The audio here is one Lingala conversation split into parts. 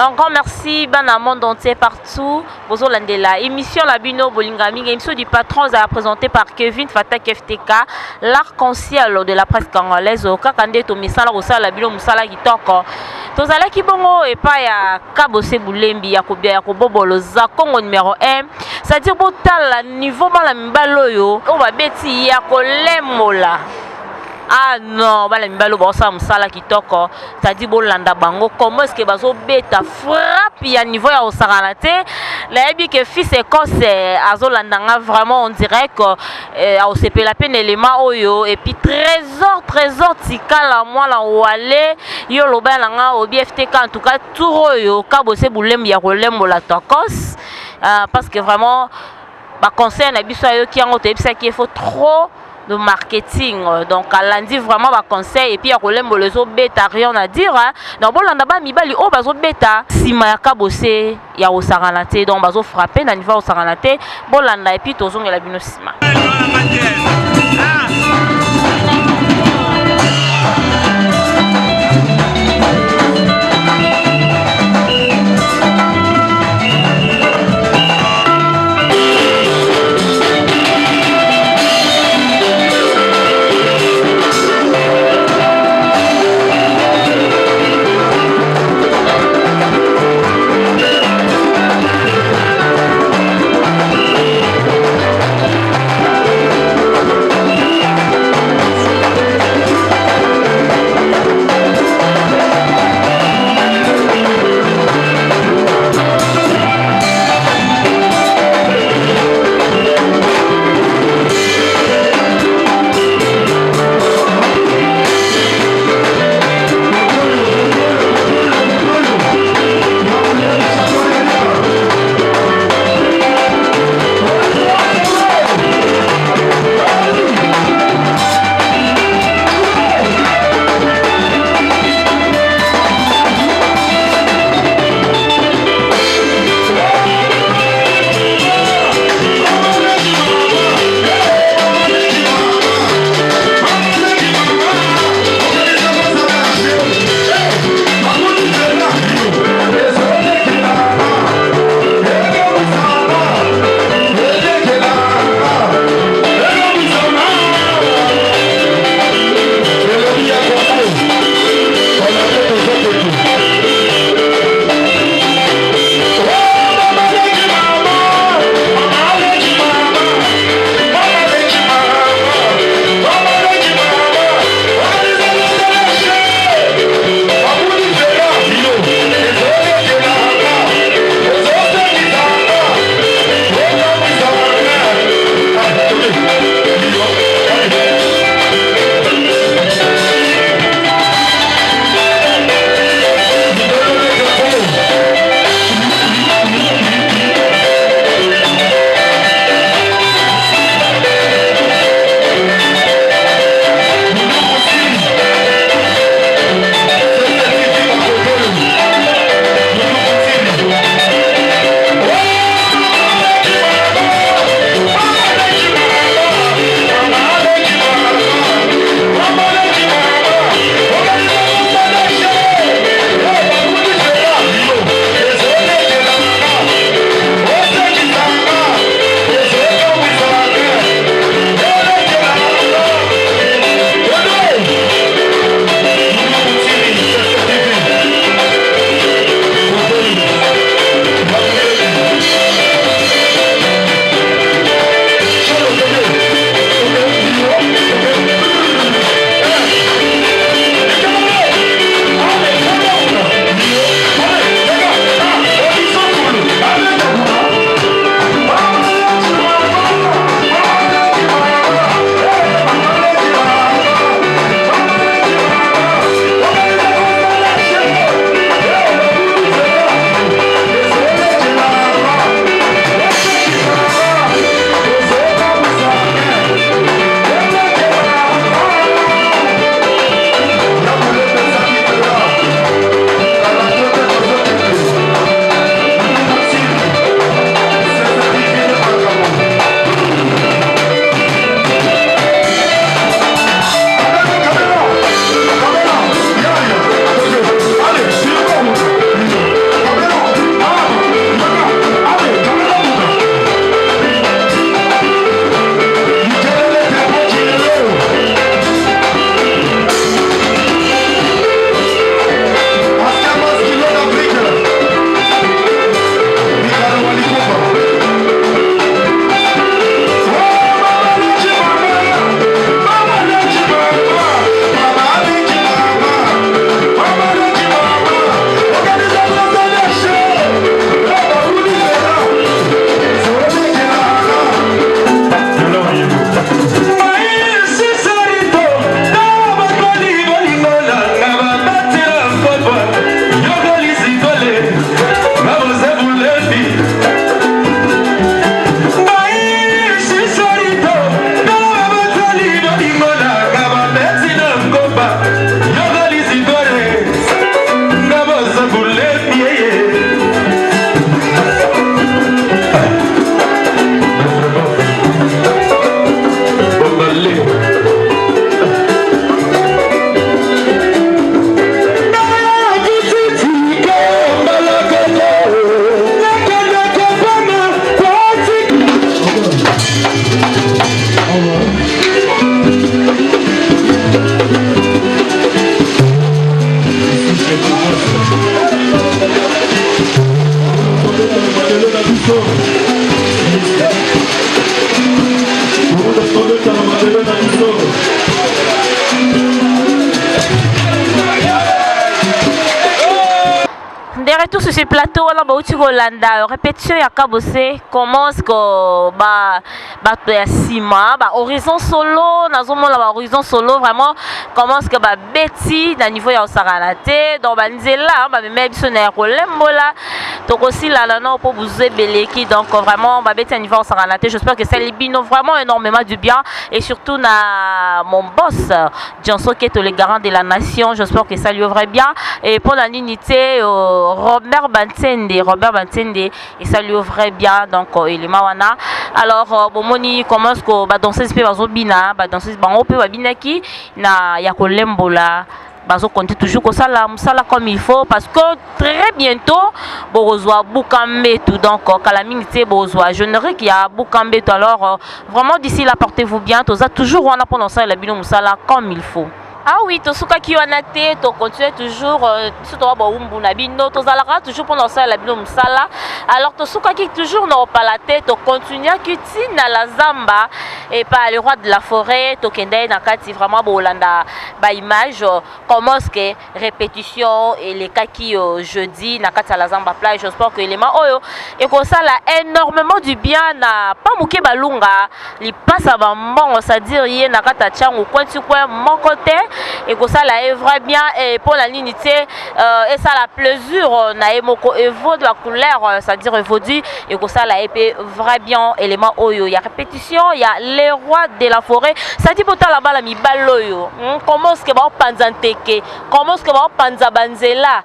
Encore merci, bana monde entier partout. Bozo Landela. Émission Labino Bolingami, émission du patron présentée par Kevin Fatak FTK, l'arc-en-ciel de la presse congolaise. Au Kakande to misala osala Labino musala kitoko. Tozala kibongo et pas ya Kabose Boulembi ya Kobia ya Kobobolo za Congo numéro 1. C'est-à-dire botal niveau dans la mbaloyo, on va beti ya kolemola. Ah non, bala mibalo bosa musala kitoko, c'est-à-dire bolanda bango comment est-ce que bazo beta frappe ya niveau ya osagalate. La yebi que fils écosse azolandanga vraiment on dirait que a osepé la peine élément oyo et puis trésor tikala moi la wale yo loba langa au BFTK en tout cas tout oyo Kabose Boulembi ya kolembola tokos parce que vraiment ba conseil na biso yo ki ngo tebisa ki faut trop de marketing, donc à lundi vraiment va conseil et puis à kolembo les autres bêta rien à dire hein. Donc bon landa ba mibali o bazo bêta sima ya Kabose ya osaranate donc bazo frapper na niveau osaranate bon landa et puis tozonga la bino sima. De retour sur ce plateau, on a beaucoup de répétition ya kabose commence que ba sima ba horizon solo nazomona ba horizon solo vraiment commence que ba beti na niveau ya osaranate donc ba nzela ba même biso na kolembola donc aussi là là non pour vous beleki donc vraiment ba beti na niveau osaranate. J'espère que ça libino vraiment énormément du bien et surtout na mon boss Janso qui est le garant de la nation. J'espère que ça lui ouvre bien et pour la unité Robert Bantende et ça lui ouvrait bien donc il est mawana. Alors bomoni commence ko ba danser pe bazobina ba danser bango pe babinaki na ya kolembola bazo compter toujours ko sala musala comme il faut parce que très bientôt bozwa bukambe tout donc kalamingité bozwa je n'aurais qu'il y a bukambe tout alors vraiment d'ici là portez-vous bien toza toujours on a pendant ça la bino musala comme il faut. Ah oui, to suka ki wana te to continue toujours surtout ba umbu na bino to zalaka toujours pendant ça la bino musala. Alors to suka ki toujours na opalate to continue ki tina la zamba et pas le roi de la forêt to kende na kati vraiment bolanda ba image commence que répétition et les kaki jeudi na kati la zamba plage. J'espère que l'élément oyo et comme ça là énormément du bien na pas muke balunga li passe à bon c'est-à-dire yé na kata changu kwenti kwa mon côté et que ça là est vrai bien et pour la unité et ça la plaisir na emoko evo de la couleur c'est-à-dire évolué et que ça là est vrai bien élément oyo il y a répétition il y a les rois de la forêt ça dit pourtant là-bas la mi baloyo comment est-ce que ba panzanteke comment est-ce que ba panza banzela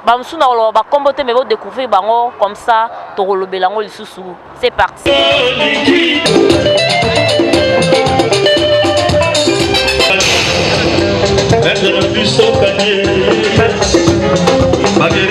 ba msuna olo ba kombote mais vous découvrir bango comme ça to rolobelango lisusu c'est parti. Être le plus au panier, malgré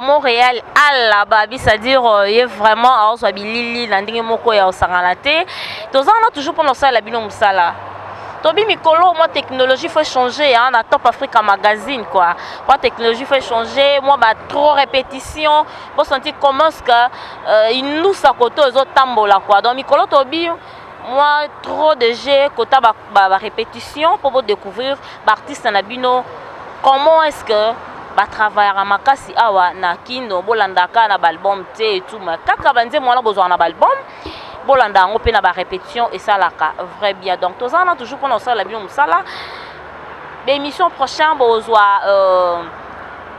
Montréal ala babi c'est-à-dire il est vraiment à bilili na ndenge moko ya osangana te tozana toujours pour ça la bino musala tobi mikolo moi technologie faut changer hein na Top Africa magazine quoi moi technologie faut changer moi ba trop répétition pour sentir comment ce que il nous sa koto zo tambola quoi donc mikolo tobi moi trop de jeux kota ba répétition pour découvrir artiste na bino comment est-ce que ba travailler à makasi awa na kino bolandaka na album te et tout mais kaka banze mwana besoin na album bolanda ngo pe na ba répétition et ça la vrai bien donc tous on a toujours pendant ça la bien musala émission prochaine bozwa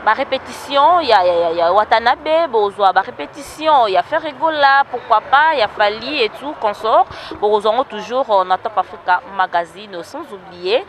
ba répétition il y a Watanabe bozwa ba répétition il y a Ferregola pourquoi pas il y a Fali et tout consort bozwa toujours na Top Africa magazine sans oublier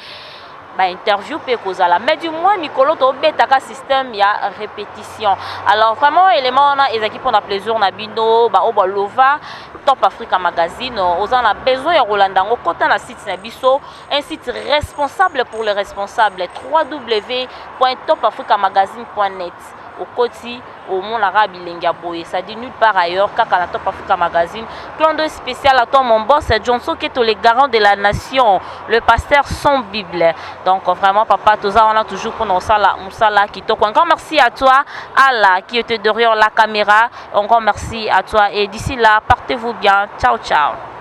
ba interview pe kozala mais du moins mikolo to betaka système ya répétition alors vraiment élément na ezaki pour na plaisir na bino ba obalova Top Africa magazine on a besoin ya Rolanda ngo kota na site na biso un site responsable pour les responsables www.topafricamagazine.net au côté au monde arabe bilingue boye ça dit nulle part ailleurs kaka na Top Africa magazine clin d'œil spécial à toi mon boss Johnson qui est le garant de la nation le pasteur sans Bible donc vraiment papa tout ça on a toujours pour nous ça là musala qui toi encore merci à toi Allah qui était derrière la caméra encore merci à toi et d'ici là portez-vous bien ciao ciao.